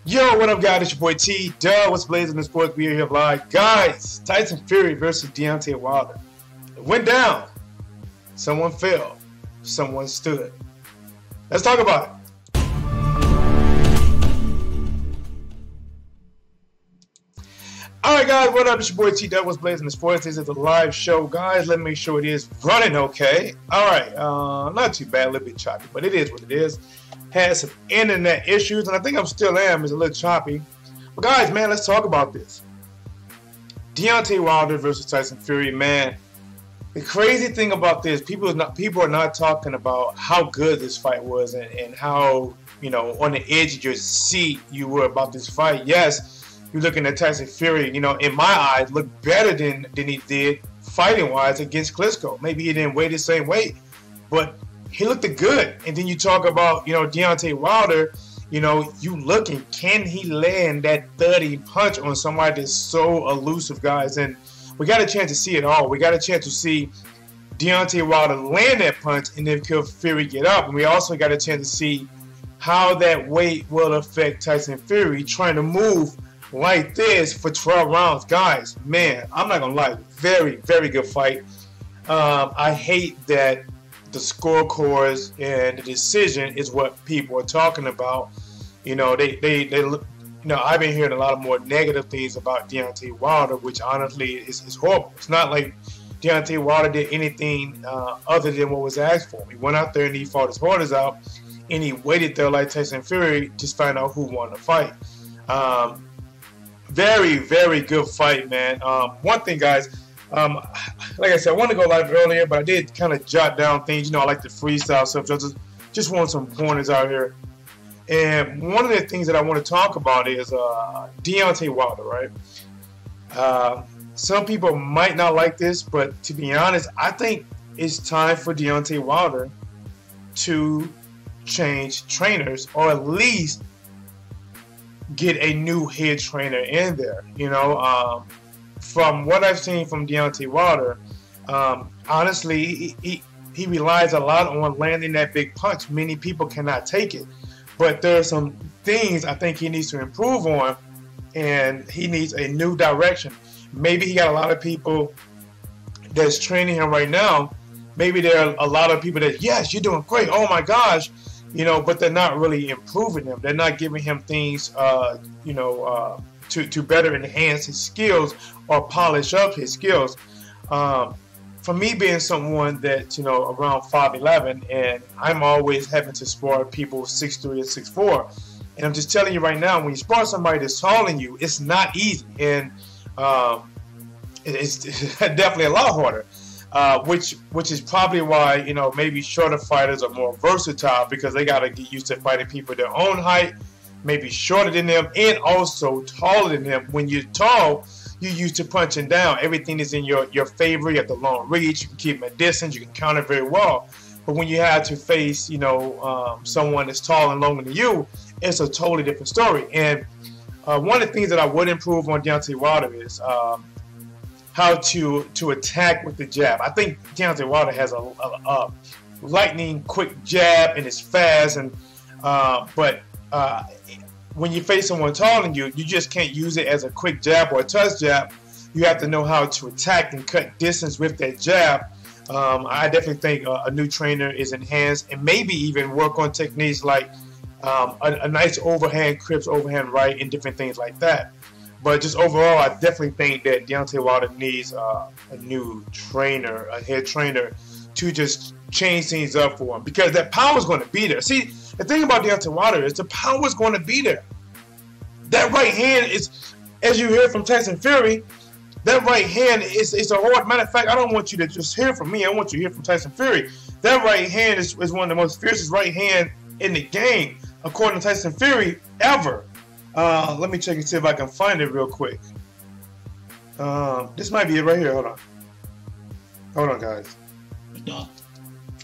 Yo, what up, guys? It's your boy T. Duh, what's blazing in sports? We are here live. Guys, Tyson Fury versus Deontay Wilder. It went down. Someone fell. Someone stood. Let's talk about it. Alright, guys, what up? It's your boy T. Duh, what's blazing in sports? This is a live show, guys. Let me make sure it is running okay. Alright, not too bad, a little bit choppy, but it is what it is. Had some internet issues, and I think I'm still am. It's a little choppy. But guys, man, let's talk about this. Deontay Wilder versus Tyson Fury, man. The crazy thing about this, people are not talking about how good this fight was and how, you know, on the edge of your seat you were about this fight. Yes, you're looking at Tyson Fury, you know, in my eyes, looked better than he did fighting-wise against Klitschko. Maybe he didn't weigh the same weight, but he looked good. And then you talk about, you know, Deontay Wilder, you know, you looking, can he land that 30 punch on somebody that's so elusive, guys? And we got a chance to see it all. We got a chance to see Deontay Wilder land that punch and then could Fury get up. And we also got a chance to see how that weight will affect Tyson Fury trying to move like this for 12 rounds. Guys, man, I'm not going to lie. Very, very good fight. I hate that the scorecards and the decision is what people are talking about. You know, you know, I've been hearing a lot of more negative things about Deontay Wilder, which honestly is horrible. It's not like Deontay Wilder did anything other than what was asked for him. He went out there and he fought his heart out, and he waited there like Tyson Fury to find out who won the fight. Very, very good fight, man. One thing, guys, like I said, I wanted to go live earlier, but I did kind of jot down things. You know, I like to freestyle stuff. Just want some pointers out here. And one of the things that I want to talk about is Deontay Wilder, right? Some people might not like this, but to be honest, I think it's time for Deontay Wilder to change trainers, or at least get a new head trainer in there. You know, from what I've seen from Deontay Wilder, honestly, he relies a lot on landing that big punch. Many people cannot take it. But there are some things I think he needs to improve on, and he needs a new direction. Maybe he got a lot of people that's training him right now. Maybe there are a lot of people that, yes, you're doing great, oh my gosh, you know, but they're not really improving him. They're not giving him things, you know, to better enhance his skills or polish up his skills. For me, being someone that, you know, around 5'11", and I'm always having to spar people 6'3" and 6'4", and I'm just telling you right now, when you spar somebody that's taller than you, it's not easy, and it's definitely a lot harder. Which is probably why, you know, maybe shorter fighters are more versatile, because they got to get used to fighting people their own height, maybe shorter than them, and also taller than them. When you're tall, you're used to punching down. Everything is in your favor. You have the long reach. You can keep them at distance. You can counter very well. But when you have to face, you know, someone that's tall and longer than you, it's a totally different story. And one of the things that I would improve on Deontay Wilder is how to attack with the jab. I think Deontay Wilder has a lightning quick jab and it's fast, and but when you face someone taller than you, you just can't use it as a quick jab or a touch jab. You have to know how to attack and cut distance with that jab. I definitely think a new trainer is enhanced, and maybe even work on techniques like a nice overhand crisp overhand right and different things like that. But just overall, I definitely think that Deontay Wilder needs a new trainer, a head trainer, to just change things up for him, because that power is going to be there. See, the thing about Deontay Wilder is the power is going to be there. That right hand is, as you hear from Tyson Fury, that right hand is a hard. Matter of fact, I don't want you to just hear from me. I want you to hear from Tyson Fury. That right hand is one of the most fiercest right hand in the game, according to Tyson Fury, ever. Let me check and see if I can find it real quick. This might be it right here. Hold on, guys.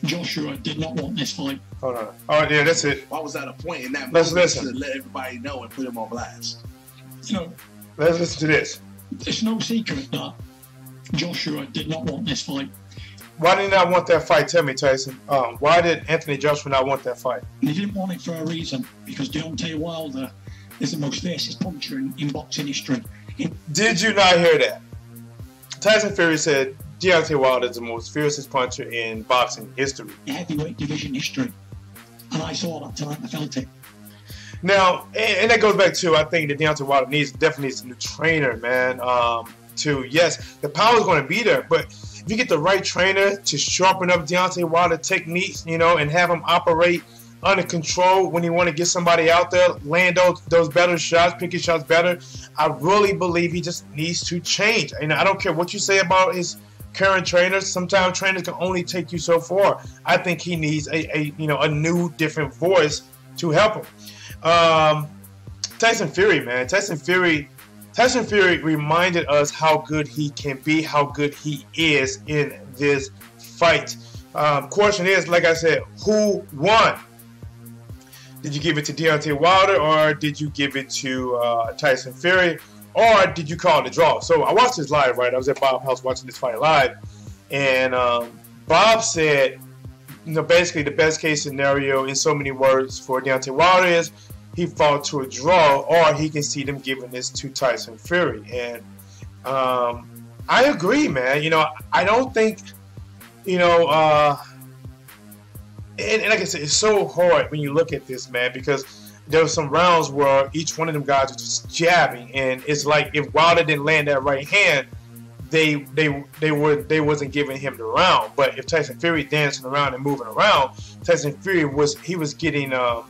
Joshua did not want this fight. Hold on. All right, yeah, that's it. Why was that a point in that Let's moment listen. to let everybody know and put him on blast? You know, let's listen to this. It's no secret that Joshua did not want this fight. Why did he not want that fight? Tell me, Tyson. Why did Anthony Joshua not want that fight? He didn't want it for a reason, because Deontay Wilder is the most fiercest puncher in boxing history. Did you not hear that? Tyson Fury said Deontay Wilder is the most fiercest puncher in boxing history. The heavyweight division history. And I saw that tonight, I felt it. Now, and that goes back to, I think that Deontay Wilder definitely needs a new trainer, man. Yes, the power is going to be there, but if you get the right trainer to sharpen up Deontay Wilder techniques, you know, and have him operate under control when you want to get somebody out there, land those better shots, pick his shots better, I really believe he just needs to change. And I don't care what you say about his current trainers. Sometimes trainers can only take you so far. I think he needs a new, different voice to help him. Tyson Fury, man. Tyson Fury reminded us how good he can be, how good he is in this fight. Question is, like I said, who won? Did you give it to Deontay Wilder, or did you give it to Tyson Fury, or did you call it a draw? So I watched this live, right? I was at Bob's house watching this fight live, and Bob said, basically the best case scenario in so many words for Deontay Wilder is he fought to a draw, or he can see them giving this to Tyson Fury. And I agree, man. I don't think, and like I said, it's so hard when you look at this, man, because there were some rounds where each one of them guys was just jabbing, and it's like if Wilder didn't land that right hand, they wasn't giving him the round. But if Tyson Fury dancing around and moving around, Tyson Fury was getting that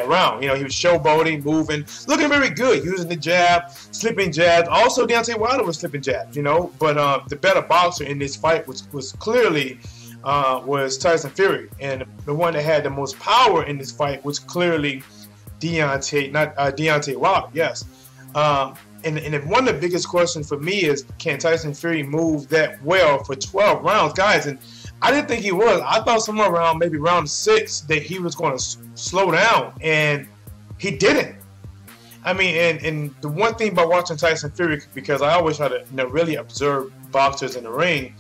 round. He was showboating, moving, looking very good, using the jab, slipping jabs. Also, Deontay Wilder was slipping jabs, But the better boxer in this fight was clearly was Tyson Fury, and the one that had the most power in this fight was clearly Deontay Wilder. Yes. And one of the biggest questions for me is, can Tyson Fury move that well for 12 rounds, guys? And I didn't think he was. I thought somewhere around maybe round 6 that he was going to slow down, and he didn't. I mean, and the one thing about watching Tyson Fury, because I always try to really observe boxers in the ring,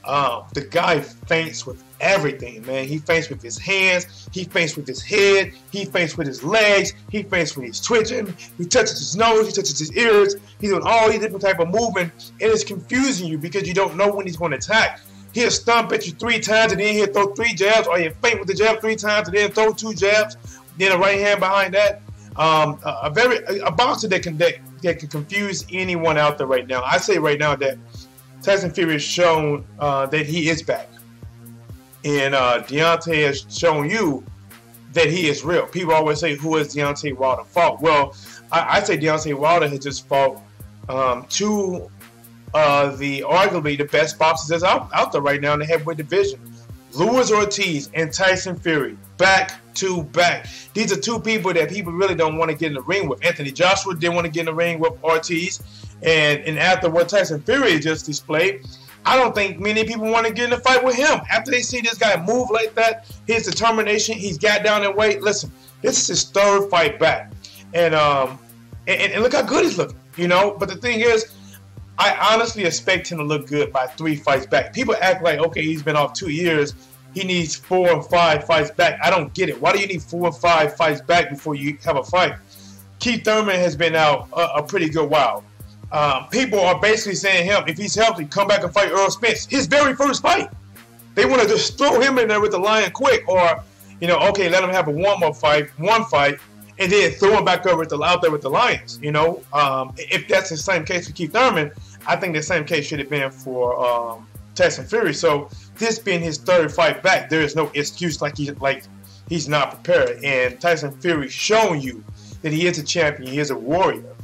the guy feints with everything, man. He feints with his hands, he feints with his head, he feints with his legs, he feints when he's twitching, he touches his nose, he touches his ears, he's doing all these different type of movement, and it's confusing you because you don't know when he's going to attack. He'll stomp at you 3 times, and then he'll throw 3 jabs, or he'll feint with the jab 3 times, and then throw 2 jabs, then a right hand behind that. A boxer that can confuse anyone out there right now. I say right now that Tyson Fury has shown that he is back, and Deontay has shown you that he is real. People always say, who has Deontay Wilder fought? Well, I say Deontay Wilder has just fought 2 the arguably the best boxers that's out there right now in the heavyweight division. Luis Ortiz and Tyson Fury, back to back. These are 2 people that people really don't want to get in the ring with. Anthony Joshua didn't want to get in the ring with Ortiz, and after what Tyson Fury just displayed, I don't think many people want to get in a fight with him. After they see this guy move like that, his determination, he's got down in weight. Listen, this is his 3rd fight back, and look how good he's looking, But the thing is, I honestly expect him to look good by 3 fights back. People act like, okay, he's been off 2 years, he needs 4 or 5 fights back. I don't get it. Why do you need 4 or 5 fights back before you have a fight? Keith Thurman has been out a pretty good while. People are basically saying if he's healthy, come back and fight Earl Spence. His very first fight. They want to just throw him in there with the lion quick, or, okay, let him have a warm-up fight, 1 fight, and then throw him back out there with the Lions. If that's the same case for Keith Thurman, I think the same case should have been for Tyson Fury. So this being his 3rd fight back, there is no excuse like he's not prepared. And Tyson Fury showing you that he is a champion, he is a warrior.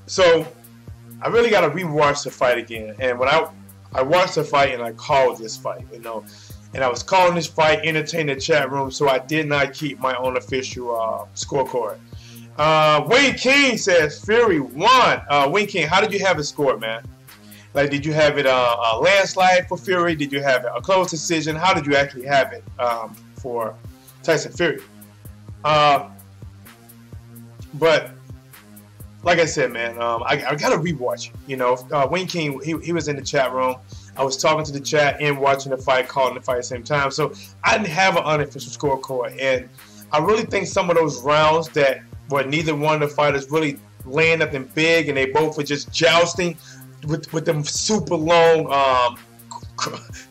So I really got to rewatch the fight again. And when I watched the fight and I called this fight, and I was calling this fight, entertaining the chat room, so I did not keep my own official scorecard. Wayne King says Fury won. Wayne King, how did you have it scored, man? Like, did you have it a landslide for Fury? Did you have it a close decision? How did you actually have it for Tyson Fury? But like I said, man, I gotta rewatch it. Wayne King, he was in the chat room. I was talking to the chat and watching the fight, calling the fight at the same time. So I didn't have an unofficial scorecard, and I really think some of those rounds that where neither one of the fighters really land nothing big, and they both were just jousting with them super long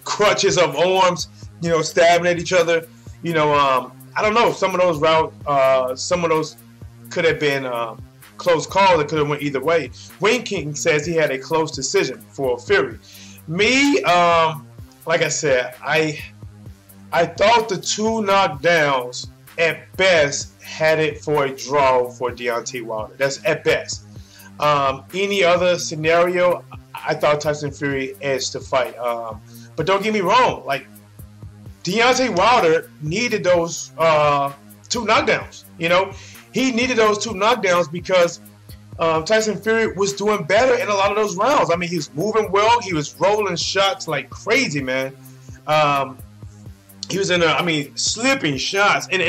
crutches of arms, you know, stabbing at each other. You know, I don't know. Some of those rounds, some of those could have been close calls. It could have went either way. Wayne King says he had a close decision for Fury. Me, like I said, I thought the 2 knockdowns at best had it for a draw for Deontay Wilder. That's at best. Any other scenario, I thought Tyson Fury edged the fight. But don't get me wrong, like Deontay Wilder needed those 2 knockdowns. You know, he needed those 2 knockdowns because Tyson Fury was doing better in a lot of those rounds. I mean, he was moving well. He was rolling shots like crazy, man. He was slipping shots, and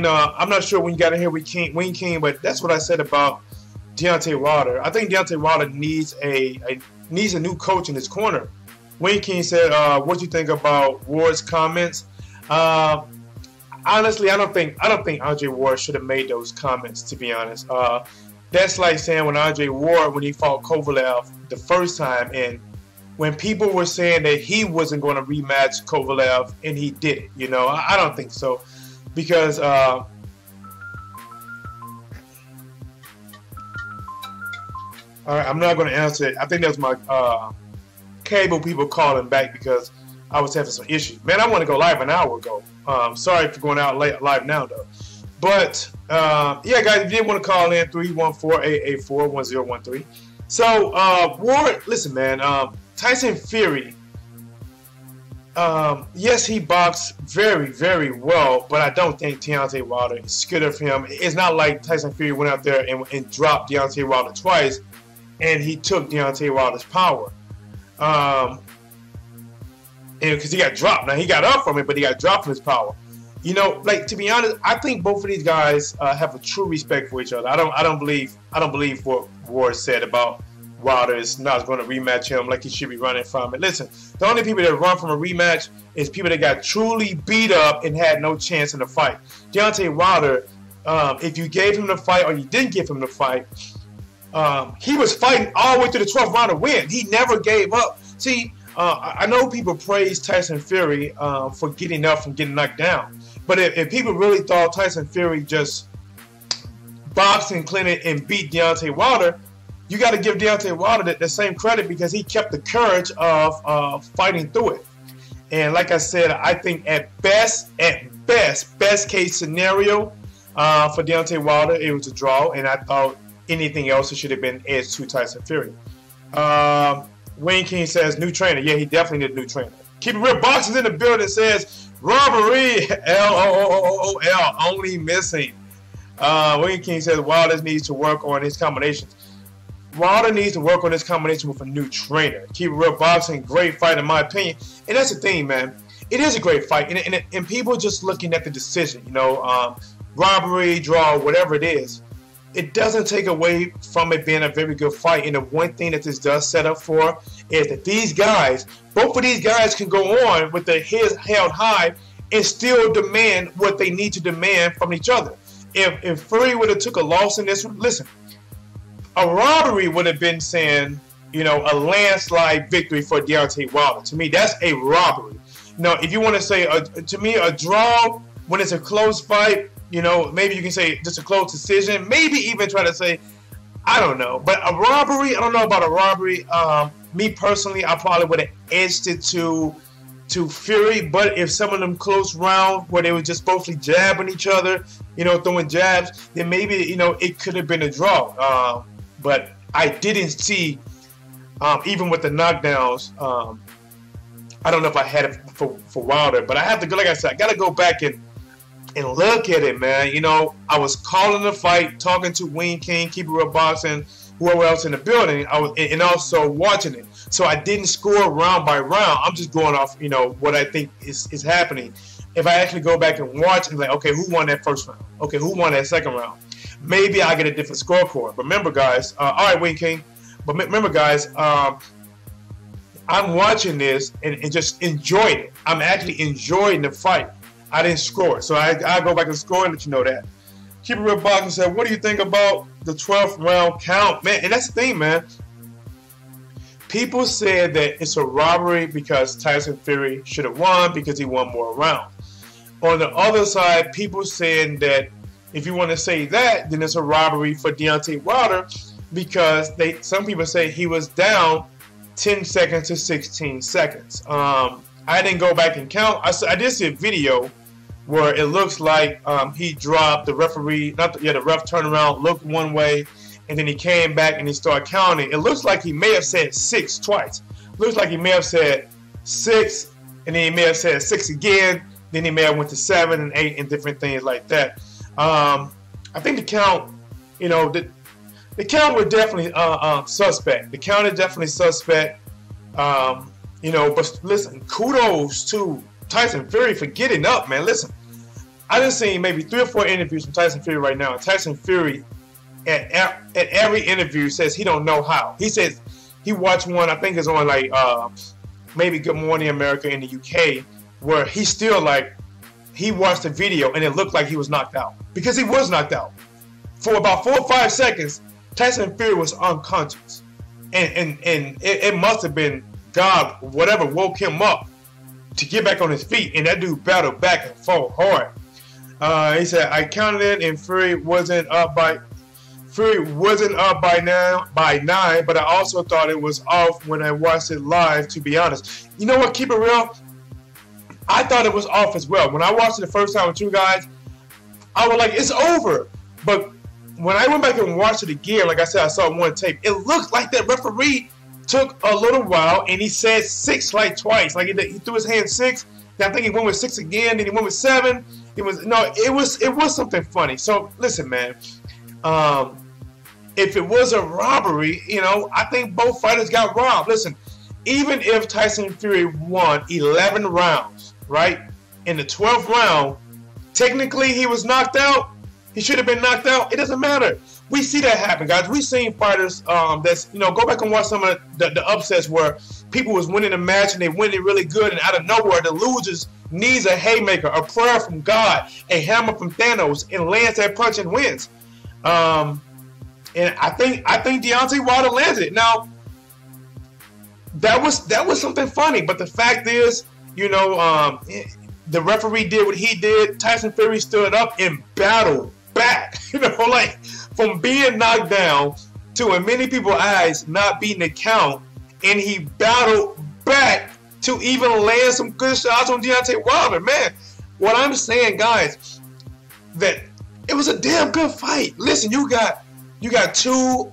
I'm not sure when you got in here with Wayne King, but that's what I said about Deontay Wilder. I think Deontay Wilder needs a new coach in his corner. Wayne King said, "What do you think about Ward's comments?" Honestly, I don't think Andre Ward should have made those comments. To be honest, that's like saying when Andre Ward, when he fought Kovalev the first time, and when people were saying that he wasn't going to rematch Kovalev, and he did it. You know, I don't think so, because all right, I'm not going to answer it. I think that's my cable people calling back because I was having some issues. Man, I want to go live an hour ago. Sorry for going out live now, though. But, yeah, guys, if you did want to call in, 314-884-1013. So, Ward, listen, man, Tyson Fury, yes, he boxed very, very well, but I don't think Deontay Wilder is scared of him. It's not like Tyson Fury went out there and dropped Deontay Wilder twice, and he took Deontay Wilder's power. Because he got dropped. Now, he got up from it, but he got dropped from his power. You know, like, to be honest, I think both of these guys have a true respect for each other. I don't believe what Ward said about Wilder is not going to rematch him like he should be running from it. Listen, the only people that run from a rematch is people that got truly beat up and had no chance in the fight. Deontay Wilder, if you gave him the fight or you didn't give him the fight, he was fighting all the way to the 12th round to win. He never gave up. See, I know people praise Tyson Fury for getting up from getting knocked down. But if people really thought Tyson Fury just boxed and cleaned and beat Deontay Wilder, you got to give Deontay Wilder the same credit because he kept the courage of fighting through it. And like I said, I think at best case scenario for Deontay Wilder, it was a draw. And I thought anything else, it should have been edged to Tyson Fury. Wayne King says, new trainer. Yeah, he definitely need a new trainer. Keep It Real Boxing in the building says, robbery, LOOOOL, only missing. Wayne King says, Wilder needs to work on his combinations. Wilder needs to work on his combination with a new trainer. Keep It Real Boxing, great fight in my opinion. And that's the thing, man. It is a great fight. And people just looking at the decision, you know, robbery, draw, whatever it is. It doesn't take away from it being a very good fight. And the one thing that this does set up for is that these guys, both of these guys can go on with their heads held high and still demand what they need to demand from each other. If Fury would have took a loss in this one, listen, a robbery would have been saying, you know, a landslide victory for Deontay Wilder. To me, that's a robbery. Now, if you want to say, to me, a draw when it's a close fight, you know, maybe you can say just a close decision. Maybe even try to say, I don't know. But a robbery, I don't know about a robbery. Me personally, I probably would have edged it to Fury. But if some of them close rounds where they were just mostly jabbing each other, you know, throwing jabs, then maybe, you know, it could have been a draw. But I didn't see, even with the knockdowns, I don't know if I had it for Wilder. But I have to go, like I said, I got to go back and look at it, man. You know, I was calling the fight, talking to Wayne King, Keep It Real Boxing, whoever else in the building, and also watching it. So I didn't score round by round. I'm just going off, you know, what I think is happening. If I actually go back and watch and like, okay, who won that first round? Okay, who won that second round? Maybe I get a different scorecard. But remember, guys, all right, Wayne King. But remember, guys, I'm watching this and just enjoying it. I'm actually enjoying the fight. I didn't score it. So I go back and score and let you know that. Keep It Real Boxing said, what do you think about the 12th round count? Man, and that's the thing, man. People said that it's a robbery because Tyson Fury should have won because he won more rounds. On the other side, people saying that if you want to say that, then it's a robbery for Deontay Wilder because some people say he was down 10 seconds to 16 seconds. I didn't go back and count. I did see a video where it looks like he dropped the referee, the ref turned around, looked one way, and then he came back and he started counting. It looks like he may have said 6 twice. Looks like he may have said 6, and then he may have said 6 again. Then he may have went to 7 and 8 and different things like that. I think the count, you know, the count was definitely suspect. The count is definitely suspect. You know, but listen, kudos to Tyson Fury for getting up, man. Listen, I done seen maybe 3 or 4 interviews from Tyson Fury right now. And Tyson Fury, at every interview, says he don't know how. He says he watched one, I think it's on like maybe Good Morning America in the UK, where he's still like, he watched the video and it looked like he was knocked out. Because he was knocked out. For about 4 or 5 seconds, Tyson Fury was unconscious. And it must have been God, whatever, woke him up to get back on his feet. And that dude battled back and forth hard. He said, I counted it and Fury wasn't up by 9, but I also thought it was off when I watched it live, to be honest. You know what, keep it real? I thought it was off as well. When I watched it the first time with you guys, I was like, it's over. But when I went back and watched it again, like I said, I saw one tape. It looked like that referee took a little while and he said 6 like twice. Like he threw his hand 6. Then I think he went with 6 again. Then he went with 7. It was something funny. So listen, man. If it was a robbery, you know, I think both fighters got robbed. Listen, even if Tyson Fury won 11 rounds, right, in the 12th round, technically he was knocked out. He should have been knocked out. It doesn't matter. We see that happen, guys. We've seen fighters that's, you know, go back and watch some of the upsets where people was winning a match and they winning really good, and out of nowhere the losers needs a haymaker, a prayer from God, a hammer from Thanos, and lands that punch and wins. And I think Deontay Wilder landed it. Now, that was something funny, but the fact is, you know, the referee did what he did. Tyson Fury stood up and battled back. You know, like from being knocked down to, in many people's eyes, not beating the count, and he battled back to even land some good shots on Deontay Wilder. Man, what I'm saying, guys, that it was a damn good fight. Listen, you got 2,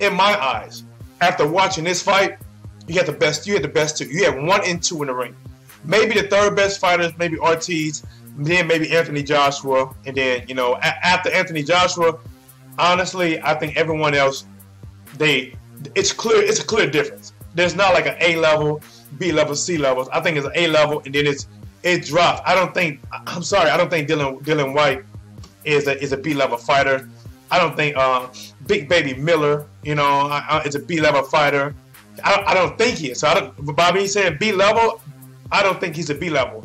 in my eyes, after watching this fight, you had the best 2. You had 1 and 2 in the ring. Maybe the third best fighters, maybe Ortiz, then maybe Anthony Joshua, and then, you know, after Anthony Joshua, honestly, I think everyone else, it's a clear difference. There's not like an A level, B level, C levels. I think it's an A level, and then it drops. I don't think Dylan White is a B level fighter. I don't think Big Baby Miller, you know, is a B level fighter. I don't think he is. So Bobby saying B level, I don't think he's a B level.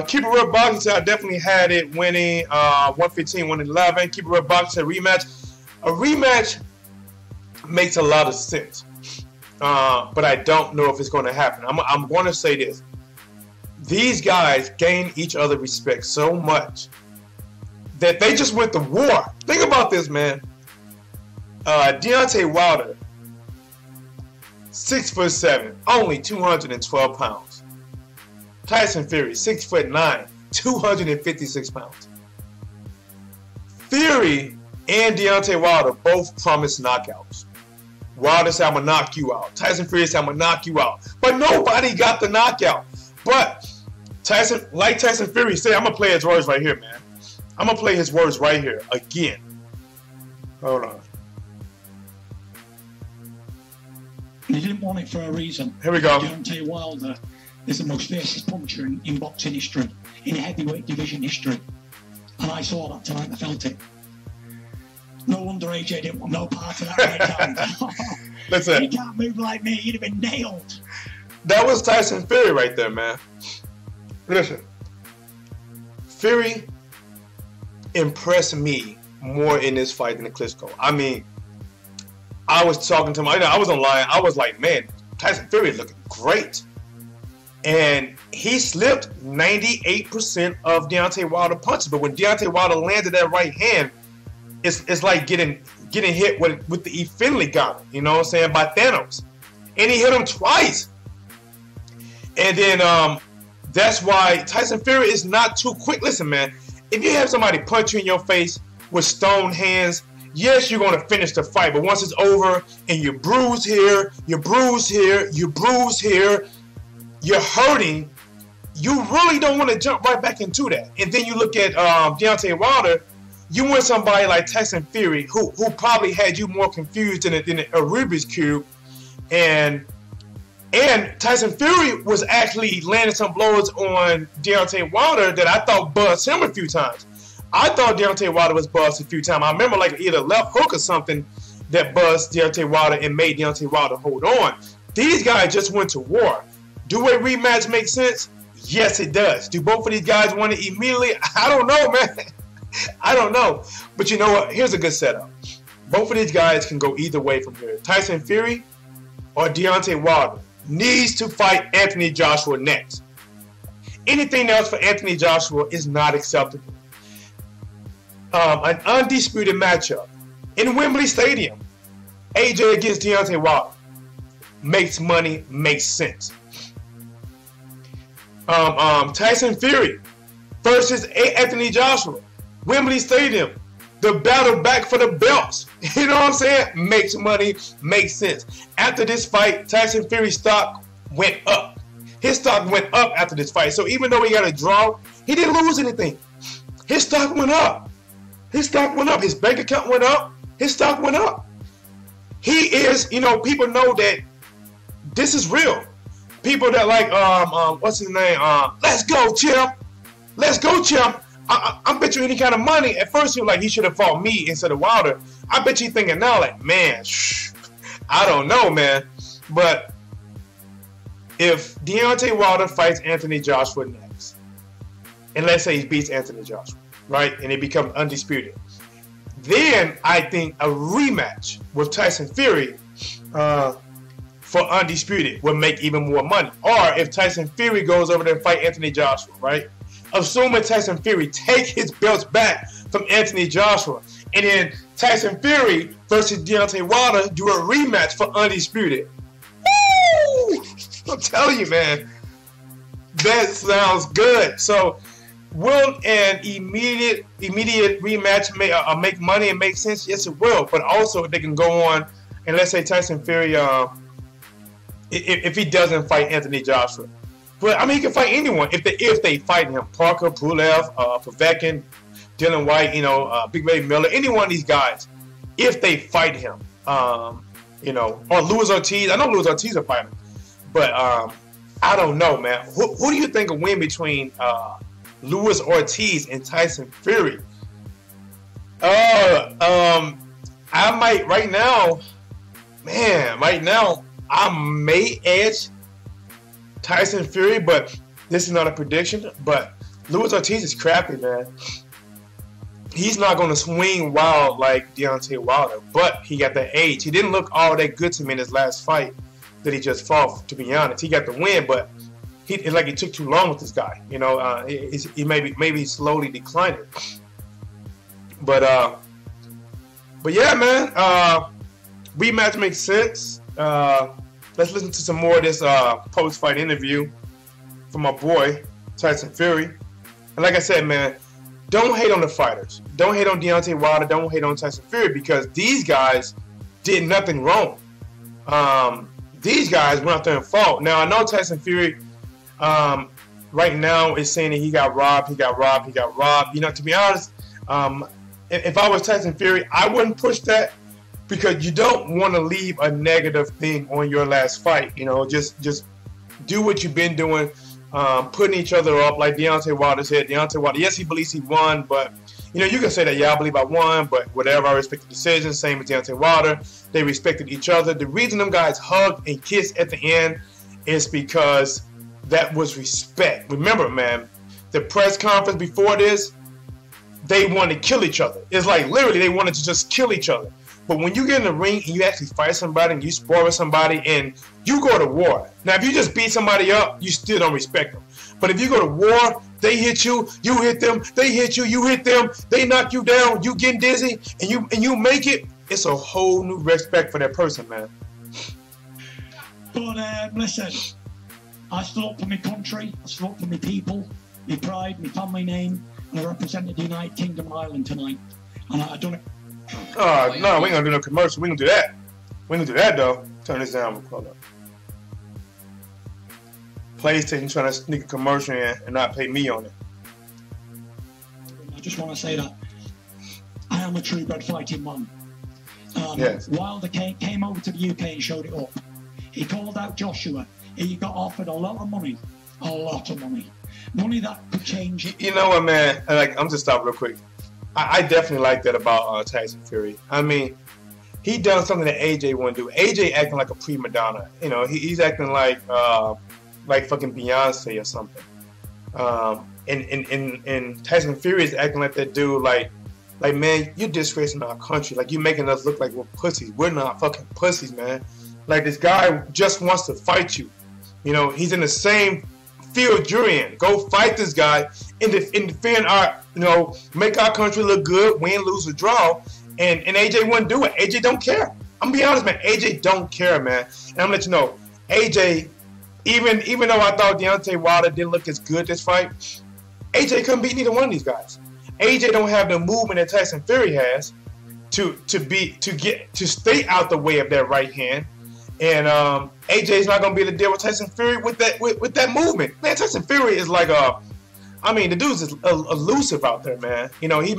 Keep It Real Boxing said, I definitely had it winning 115, 111. Keep It Real Boxing said rematch. A rematch makes a lot of sense, but I don't know if it's going to happen. I'm going to say this: these guys gain each other respect so much that they just went to war. Think about this, man. Deontay Wilder, 6'7", only 212 pounds. Tyson Fury, 6'9", 256 pounds. Fury and Deontay Wilder both promised knockouts. Wilder said, I'm going to knock you out. Tyson Fury said, I'm going to knock you out. But nobody got the knockout. But Tyson Fury said, I'm going to play his words right here, man. I'm going to play his words right here again. Hold on. They didn't want it for a reason. Here we go. Deontay Wilder is the most fiercest puncher in boxing history, in heavyweight division history. And I saw that tonight, I felt it. No wonder AJ didn't want no part of that right now. Listen. He can't move like me, he'd have been nailed. That was Tyson Fury right there, man. Listen. Fury impressed me more in this fight than the Klitschko. I mean, I was talking to him. I was online. I was like, man, Tyson Fury is looking great. And he slipped 98% of Deontay Wilder punches. But when Deontay Wilder landed that right hand, it's like getting hit with the Infinity Gauntlet, you know what I'm saying, by Thanos. And he hit him twice. And then that's why Tyson Fury is not too quick. Listen, man, if you have somebody punch you in your face with stone hands, yes, you're going to finish the fight. But once it's over and you're bruised here, you're bruised here, you're bruised here, you're hurting, you really don't want to jump right back into that. And then you look at Deontay Wilder, you want somebody like Tyson Fury who probably had you more confused than a Rubik's Cube. And Tyson Fury was actually landing some blows on Deontay Wilder that I thought buzzed him a few times. I thought Deontay Wilder was buzzed a few times. I remember like either left hook or something that buzzed Deontay Wilder and made Deontay Wilder hold on. These guys just went to war. Do a rematch make sense? Yes, it does. Do both of these guys want it immediately? I don't know, man. I don't know. But you know what? Here's a good setup. Both of these guys can go either way from here. Tyson Fury or Deontay Wilder needs to fight Anthony Joshua next. Anything else for Anthony Joshua is not acceptable. An undisputed matchup in Wembley Stadium. AJ against Deontay Wilder. Makes money, makes sense. Tyson Fury versus Anthony Joshua. Wembley Stadium. The battle back for the belts. You know what I'm saying? Makes money, makes sense. After this fight, Tyson Fury's stock went up. His stock went up after this fight. So even though he got a draw, he didn't lose anything. His stock went up. His stock went up. His bank account went up. His stock went up. He is, you know, people know that this is real. People that like, what's his name? Let's go, champ. Let's go, champ. I bet you any kind of money. At first, you're like, he should have fought me instead of Wilder. I bet you thinking now, like, man, I don't know, man. But if Deontay Wilder fights Anthony Joshua next, and let's say he beats Anthony Joshua, right, and he becomes undisputed, then I think a rematch with Tyson Fury for undisputed would make even more money. Or if Tyson Fury goes over there and fight Anthony Joshua, right? Assuming Tyson Fury take his belts back from Anthony Joshua, and then Tyson Fury versus Deontay Wilder do a rematch for undisputed. Woo! I'm telling you, man, that sounds good. So, will an immediate rematch make money and make sense? Yes, it will. But also, they can go on and let's say Tyson Fury, if he doesn't fight Anthony Joshua. But I mean, he can fight anyone if they fight him. Parker, Pulev, Povetkin, Dylan White, you know, Big Ray Miller, any one of these guys, if they fight him, you know, or Luis Ortiz. I know Luis Ortiz will fight him, but I don't know, man. Who do you think will win between Luis Ortiz and Tyson Fury? I might right now, man. Right now, I may edge Tyson Fury, but this is not a prediction. But Luis Ortiz is crappy, man. He's not going to swing wild like Deontay Wilder, but he got the age. He didn't look all that good to me in his last fight that he just fought, to be honest. He got the win, but it's like it took too long with this guy. You know, he maybe slowly declining. But yeah, man, rematch makes sense. Let's listen to some more of this post-fight interview from my boy, Tyson Fury. And like I said, man, don't hate on the fighters. Don't hate on Deontay Wilder. Don't hate on Tyson Fury because these guys did nothing wrong. These guys went out there and fought. Now, I know Tyson Fury right now is saying that he got robbed. You know, to be honest, if I was Tyson Fury, I wouldn't push that. Because you don't want to leave a negative thing on your last fight. You know, just do what you've been doing, putting each other up like Deontay Wilder said. Deontay Wilder, yes, he believes he won, but, you know, you can say that, yeah, I believe I won, but whatever, I respect the decision. Same with Deontay Wilder. They respected each other. The reason them guys hugged and kissed at the end is because that was respect. Remember, man, the press conference before this, they want to kill each other. It's like literally they wanted to just kill each other. But when you get in the ring and you actually fight somebody and you spar with somebody and you go to war. Now, if you just beat somebody up, you still don't respect them. But if you go to war, they hit you, you hit them, they hit you, you hit them, they knock you down, you getting dizzy, and you make it, it's a whole new respect for that person, man. But listen, I stood up for my country, I stood up for my people, my pride, my family name, and I represented the United Kingdom of Ireland tonight. And I done it. Oh, no, we ain't gonna do no commercial. We gonna do that. We gonna do that, though. Turn this down. Hold up. PlayStation trying to sneak a commercial in and not pay me on it. I just want to say that I am a true bred fighting man. Yes. Wilder came over to the UK and showed it up. He called out Joshua. He got offered a lot of money. A lot of money. Money that could change it. You know what, man? I'm just stop real quick. I definitely like that about Tyson Fury. I mean, he done something that AJ wouldn't do. AJ acting like a prima donna. You know, he's acting like fucking Beyonce or something. And Tyson Fury is acting like that dude. Like man, you're disgracing our country. Like you making us look like we're pussies. We're not fucking pussies, man. Like this guy just wants to fight you. You know, he's in the same field you're in. Go fight this guy and defend our, you know, make our country look good, win, lose, or draw. And AJ wouldn't do it. AJ don't care. I'm gonna be honest, man. AJ don't care, man. And I'm gonna let you know, AJ, even though I thought Deontay Wilder didn't look as good this fight, AJ couldn't beat neither one of these guys. AJ don't have the movement that Tyson Fury has to stay out the way of that right hand. And AJ's not gonna be able to deal with Tyson Fury with that movement. Man, Tyson Fury is like the dude's is elusive out there, man. You know, he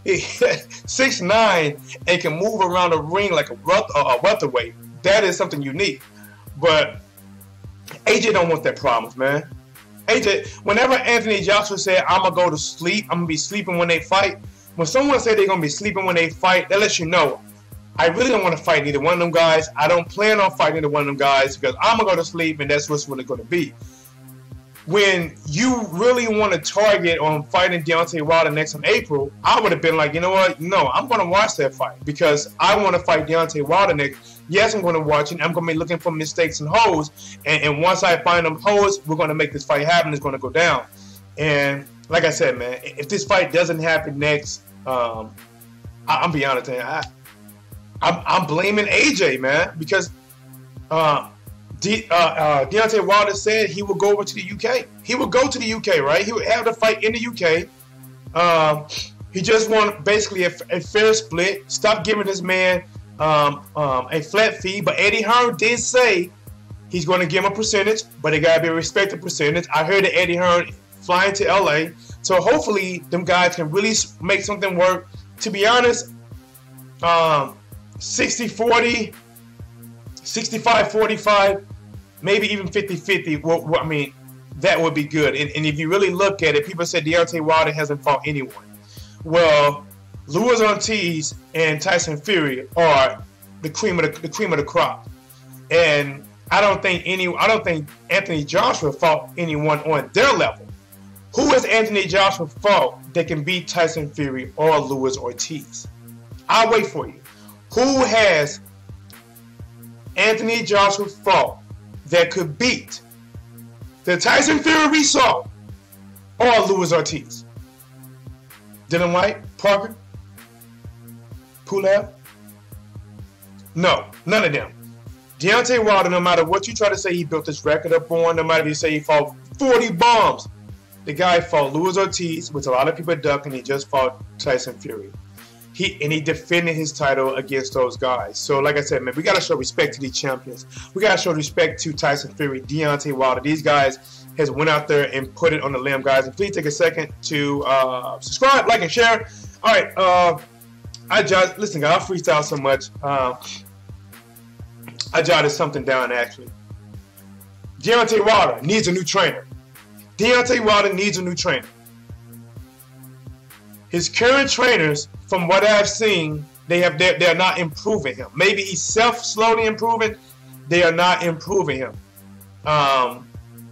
6'9" and can move around the ring like a welterweight. That is something unique. But AJ don't want that problems, man. AJ, whenever Anthony Joshua said, I'm gonna go to sleep, I'm gonna be sleeping when they fight. When someone say they're gonna be sleeping when they fight, that lets you know, I really don't want to fight either one of them guys. I don't plan on fighting either one of them guys because I'm going to go to sleep and that's what's really going to be. When you really want to target on fighting Deontay Wilder next in April, I would have been like, you know what? No, I'm going to watch that fight because I want to fight Deontay Wilder next. Yes, I'm going to watch it. I'm going to be looking for mistakes and holes. And once I find them holes, we're going to make this fight happen. It's going to go down. And like I said, man, if this fight doesn't happen next, I'm be honest, man, I'm blaming AJ, man, because Deontay Wilder said he would go over to the UK. He would go to the UK, right? He would have the fight in the UK. He just want basically a fair split. Stop giving this man a flat fee. But Eddie Hearn did say he's going to give him a percentage, but it got to be a respected percentage. I heard that Eddie Hearn flying to LA. So hopefully them guys can really make something work. To be honest, 60-40, 65-45, maybe even 50-50. Well, I mean, that would be good. And if you really look at it, people said Deontay Wilder hasn't fought anyone. Well, Luis Ortiz and Tyson Fury are the cream of the crop. And I don't think Anthony Joshua fought anyone on their level. Who has Anthony Joshua fought that can beat Tyson Fury or Luis Ortiz? I'll wait for you. Who has Anthony Joshua fought that could beat the Tyson Fury we saw or Luis Ortiz? Dylan White? Parker? Pulev? No, none of them. Deontay Wilder, no matter what you try to say he built this record up on, no matter if you say he fought 40 bombs, the guy fought Luis Ortiz, which a lot of people duck, and he just fought Tyson Fury. He defended his title against those guys. So, like I said, man, we got to show respect to these champions. We got to show respect to Tyson Fury, Deontay Wilder. These guys has went out there and put it on the limb, guys. And please take a second to subscribe, like, and share. All right. Listen, guys, I freestyle so much. I jotted something down, actually. Deontay Wilder needs a new trainer. Deontay Wilder needs a new trainer. His current trainers, from what I've seen, they're not improving him. Maybe he's slowly improving. They are not improving him.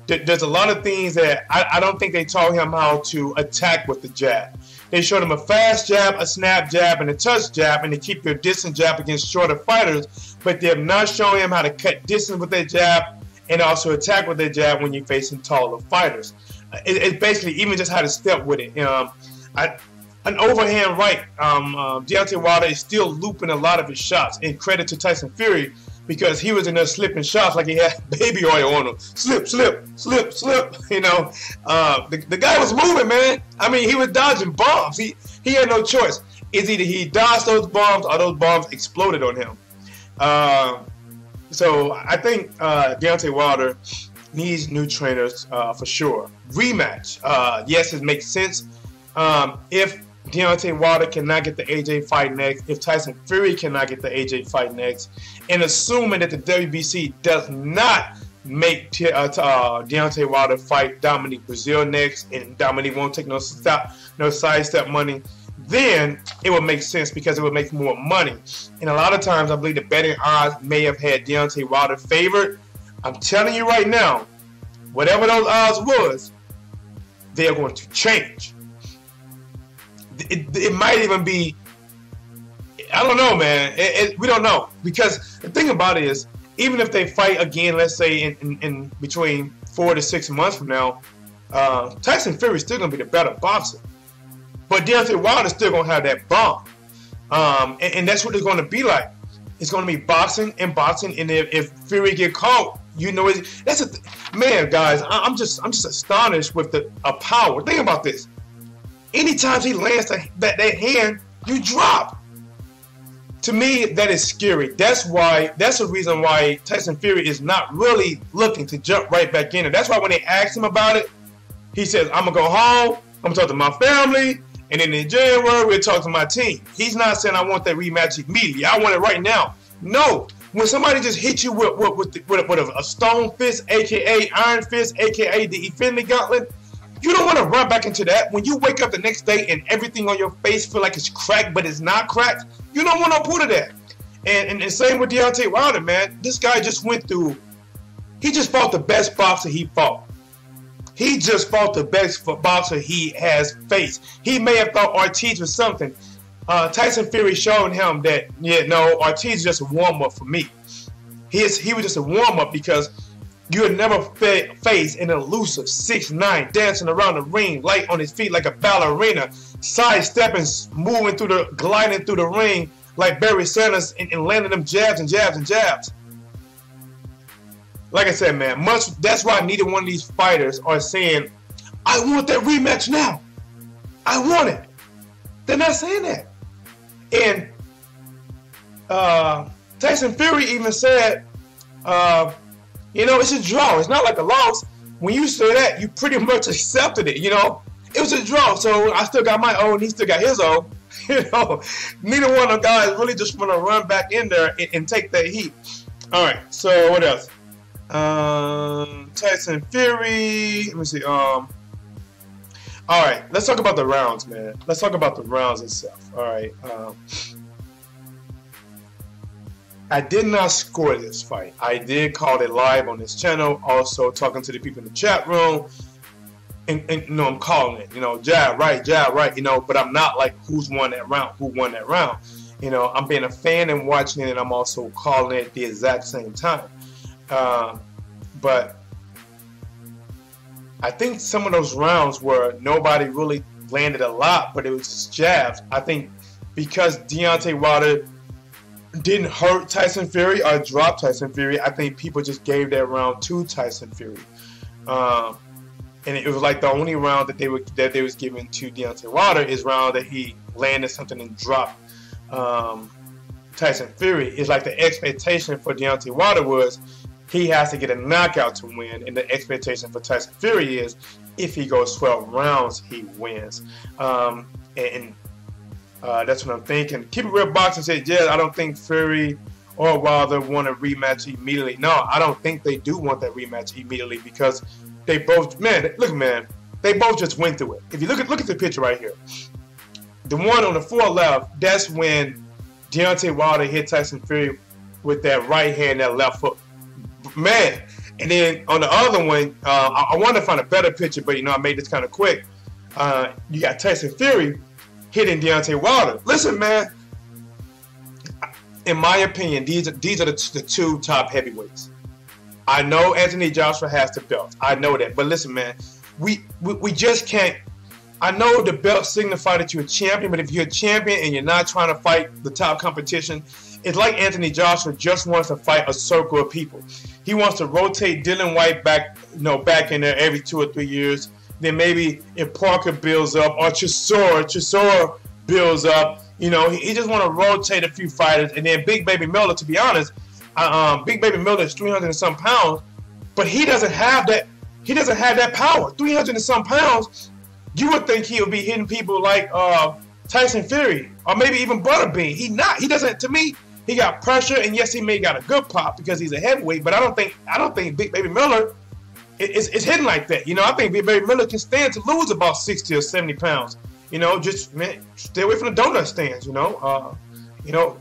there's a lot of things that I don't think they taught him how to attack with the jab. They showed him a fast jab, a snap jab, and a touch jab, and to keep your distance jab against shorter fighters. But they have not shown him how to cut distance with their jab and also attack with their jab when you're facing taller fighters. It's basically even just how to step with it. An overhand right, Deontay Wilder is still looping a lot of his shots. And credit to Tyson Fury, because he was in there slipping shots like he had baby oil on him. Slip, slip, slip, slip. You know, the guy was moving, man. I mean, he was dodging bombs. He had no choice. It's either he dodged those bombs or those bombs exploded on him. So I think Deontay Wilder needs new trainers for sure. Rematch. Yes, it makes sense. If Deontay Wilder cannot get the AJ fight next, if Tyson Fury cannot get the AJ fight next, and assuming that the WBC does not make Deontay Wilder fight Dominic Brazil next, and Dominic won't take no sidestep money, then it would make sense because it would make more money. And a lot of times, I believe the betting odds may have had Deontay Wilder favored. I'm telling you right now, whatever those odds was, they are going to change. It might even be, I don't know, man. We don't know, because the thing about it is, even if they fight again, let's say in between 4 to 6 months from now, Tyson Fury is still going to be the better boxer, but Deontay Wilder is still going to have that bomb, and that's what it's going to be like. It's going to be boxing and boxing, and if Fury get caught, you know, man, guys. I'm just astonished with the power. Think about this. Anytime he lands that hand, you drop. To me, that is scary. That's the reason why Tyson Fury is not really looking to jump right back in. And that's why when they asked him about it, he says, I'm going to go home, I'm going to talk to my family, and then in January, we'll talk to my team. He's not saying I want that rematch immediately. I want it right now. No. When somebody just hits you with a stone fist, a.k.a. iron fist, a.k.a. the Infinity Gauntlet, you don't want to run back into that. When you wake up the next day and everything on your face feel like it's cracked, but it's not cracked, you don't want to put it that. And same with Deontay Wilder, man. This guy just he just fought the best boxer he fought. He just fought the best boxer he has faced. He may have thought Ortiz was something. Tyson Fury showed him that, Ortiz is just a warm-up for me. He was just a warm-up because you had never faced an elusive 6'9", dancing around the ring, light on his feet like a ballerina, sidestepping, gliding through the ring like Barry Sanders, and landing them jabs and jabs and jabs. Like I said, man, that's why neither one of these fighters are saying, I want that rematch now. I want it. They're not saying that. And Tyson Fury even said, it's a draw. It's not like a loss. When you say that, you pretty much accepted it, It was a draw, so I still got my own, he still got his own. Neither one of the guys really just want to run back in there and take that heat. All right, so what else? Tyson Fury. Let me see. All right, let's talk about the rounds, man. Let's talk about the rounds itself. All right. I did not score this fight. I did call it live on this channel. Also talking to the people in the chat room. And I'm calling it, jab right, but I'm not like who won that round. I'm being a fan and watching it, and I'm also calling it at the exact same time. But I think some of those rounds where nobody really landed a lot, but it was just jabs. I think because Deontay Wilder didn't hurt Tyson Fury or drop Tyson Fury, I think people just gave that round to Tyson Fury. And it was like the only round that they was giving to Deontay Wilder is round that he landed something and dropped Tyson Fury. It's like the expectation for Deontay Wilder was he has to get a knockout to win, and the expectation for Tyson Fury is if he goes 12 rounds, he wins. That's what I'm thinking. Keep It Real Boxing said, yeah, I don't think Fury or Wilder want a rematch immediately. No, I don't think they do want that rematch immediately because they both, man, they both just went through it. If you look at the picture right here, the one on the far left, that's when Deontay Wilder hit Tyson Fury with that right hand, that left hook. Man, And then on the other one, I wanted to find a better picture, but I made this kind of quick. You got Tyson Fury hitting Deontay Wilder. Listen, man. In my opinion, these are the two top heavyweights. I know Anthony Joshua has the belt. I know that. But listen, man, we just can't. I know the belt signifies that you're a champion, but if you're a champion and you're not trying to fight the top competition, it's like Anthony Joshua just wants to fight a circle of people. He wants to rotate Dylan White back in there every 2 or 3 years. Then maybe if Parker builds up or Chisora builds up, he just want to rotate a few fighters. And then Big Baby Miller, to be honest, Big Baby Miller is 300 and some pounds, but he doesn't have that. He doesn't have that power. 300 and some pounds. You would think he would be hitting people like Tyson Fury or maybe even Butterbean. He not. He doesn't. To me, he got pressure, and yes, he may got a good pop because he's a heavyweight. But I don't think Big Baby Miller is hitting like that. I think Big Baby Miller can stand to lose about 60 or 70 pounds. Just stay away from the donut stands.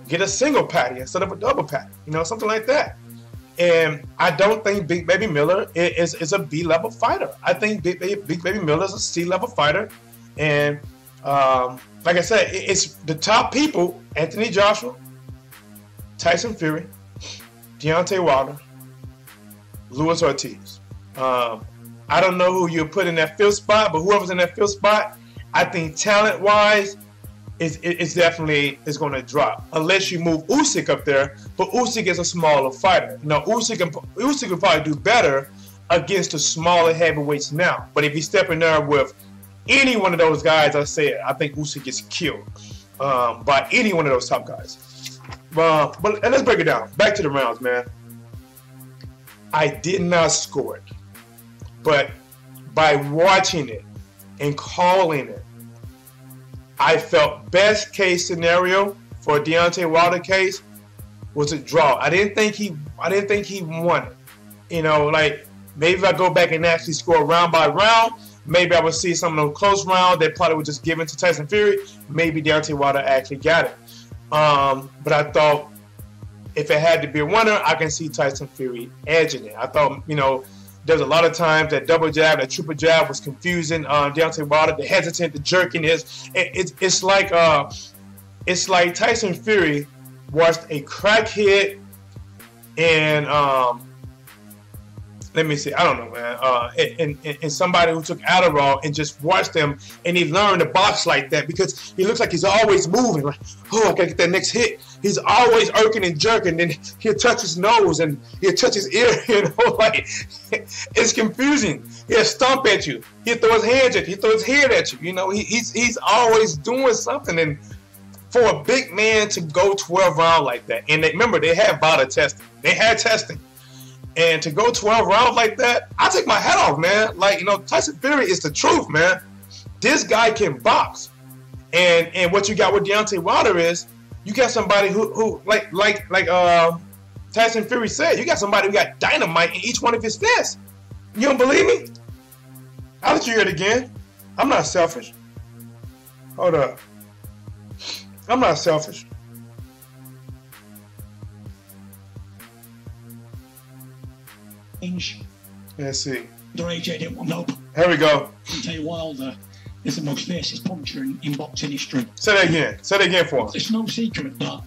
Get a single patty instead of a double patty. Something like that. And I don't think Big Baby Miller is a B-level fighter. I think Big Baby Miller is a C-level fighter. And like I said, it's the top people: Anthony Joshua, Tyson Fury, Deontay Wilder, Luis Ortiz. I don't know who you put in that fifth spot, but whoever's in that fifth spot, I think talent-wise, it's definitely going to drop unless you move Usyk up there. But Usyk is a smaller fighter. Usyk will probably do better against the smaller heavyweights now. But if you step in there with any one of those guys, I think Usyk gets killed by any one of those top guys. But let's break it down. Back to the rounds, man. I did not score it, but by watching it and calling it, I felt best case scenario for Deontay Wilder case was a draw. I didn't think he won it. Maybe if I go back and actually score round by round, maybe I would see some of those close rounds that probably were just given to Tyson Fury. Maybe Deontay Wilder actually got it. But I thought if it had to be a winner, I can see Tyson Fury edging it. I thought, there's a lot of times that double jab, that triple jab was confusing Deontay Wilder. The hesitant, the jerkiness. It's like Tyson Fury watched a crackhead and let me see, I don't know, man. And somebody who took Adderall and just watched them, and he learned to box like that because he looks like he's always moving. Like, I gotta get that next hit. He's always irking and jerking. Then he'll touch his nose and he'll touch his ear. It's confusing. He'll stomp at you. He'll throw his hands at you. He'll throw his head at you. He's always doing something. And for a big man to go 12 rounds like that, and remember they had VADA testing. They had testing. And to go 12 rounds like that, I take my hat off, man. Tyson Fury is the truth, man. This guy can box. And what you got with Deontay Wilder is you got somebody who like Tyson Fury said, you got somebody who got dynamite in each one of his fists. You don't believe me? I'll let you hear it again. I'm not selfish. Hold up. I'm not selfish. Let's see. AJ didn't want no. Here we go. Deontay Wilder is the most fiercest puncher in boxing history. Say that again. Say that again for him. It's no secret that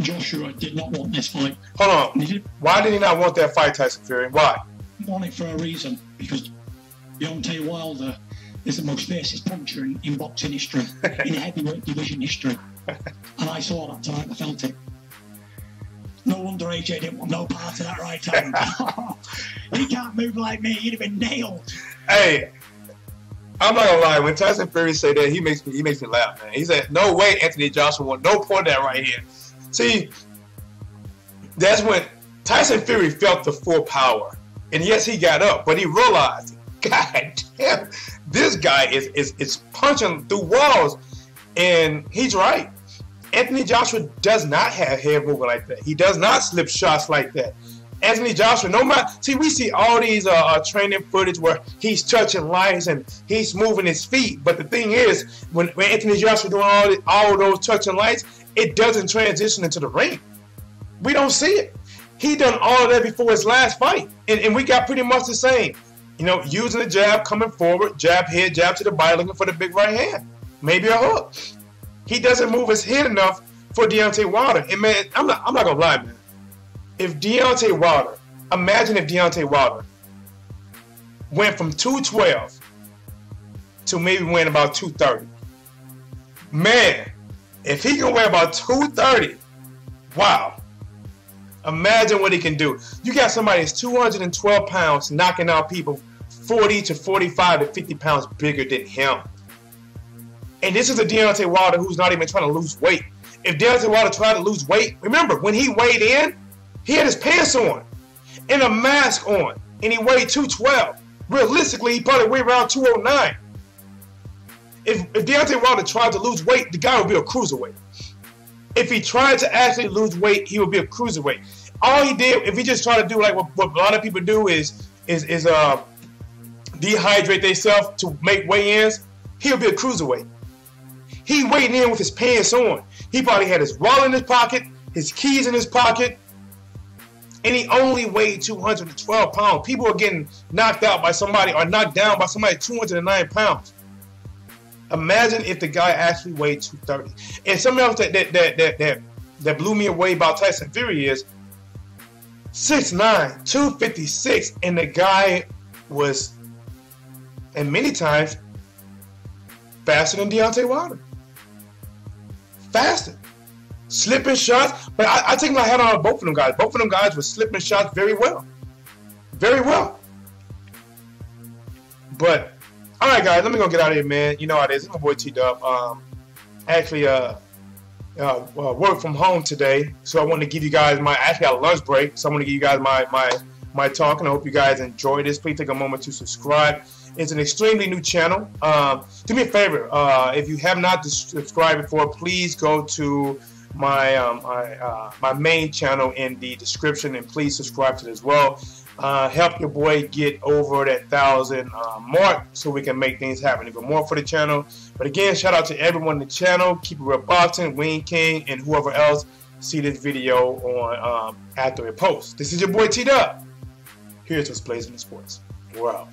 Joshua did not want this fight. Hold on. Why did he not want that fight, Tyson Fury? Why? He wanted it for a reason. Because Deontay Wilder is the most fiercest puncher in boxing history, in heavyweight division history. And I saw that tonight. I felt it. No wonder AJ didn't want no part of that right hand. He can't move like me. He'd have been nailed. Hey, I'm not gonna lie. When Tyson Fury said that, he makes me laugh, man. He said, "No way, Anthony Joshua want no part of that right here." See, that's when Tyson Fury felt the full power, and yes, he got up, but he realized, God damn, this guy is punching through walls, and he's right. Anthony Joshua does not have head movement like that. He does not slip shots like that. Anthony Joshua, no matter, see, we see all these training footage where he's touching lights and he's moving his feet. But the thing is, when Anthony Joshua doing all those touching lights, it doesn't transition into the ring. We don't see it. He done all of that before his last fight. And we got pretty much the same. You know, using the jab, coming forward, jab here, jab to the body, looking for the big right hand. Maybe a hook. He doesn't move his head enough for Deontay Wilder. And man, I'm not gonna lie, man. If Deontay Wilder, imagine if Deontay Wilder went from 212 to maybe win about 230. Man, if he can weigh about 230, wow. Imagine what he can do. You got somebody that's 212 pounds knocking out people 40 to 45 to 50 pounds bigger than him. And this is a Deontay Wilder who's not even trying to lose weight. If Deontay Wilder tried to lose weight, remember, when he weighed in, he had his pants on and a mask on, and he weighed 212. Realistically, he probably weighed around 209. If Deontay Wilder tried to lose weight, the guy would be a cruiserweight. If he tried to actually lose weight, he would be a cruiserweight. All he did, if he just tried to do like what a lot of people do is dehydrate themselves to make weigh-ins, he'll be a cruiserweight. He weighed in with his pants on. He probably had his wallet in his pocket, his keys in his pocket, and he only weighed 212 pounds. People are getting knocked out by somebody or knocked down by somebody 209 pounds. Imagine if the guy actually weighed 230. And something else that blew me away about Tyson Fury is 6'9", 256, and the guy was, and many times, faster than Deontay Wilder. Faster. Slipping shots. But I take my hat on both of them guys. Both of them guys were slipping shots very well. Very well. But all right, guys, let me go get out of here, man. You know how it is. It's my boy T-Dub. Actually, work from home today, so I want to give you guys I actually got a lunch break, so I want to give you guys my talk, and I hope you guys enjoy this. Please take a moment to subscribe. It's an extremely new channel. Do me a favor, if you have not subscribed before, please go to my main channel in the description, and please subscribe to it as well. Help your boy get over that 1,000 mark so we can make things happen even more for the channel. But again, shout out to everyone in the channel. Keep it real boxing, Wayne King, and whoever else see this video on after it posts. This is your boy T-Dub. Here's what's blazing in sports. We're out.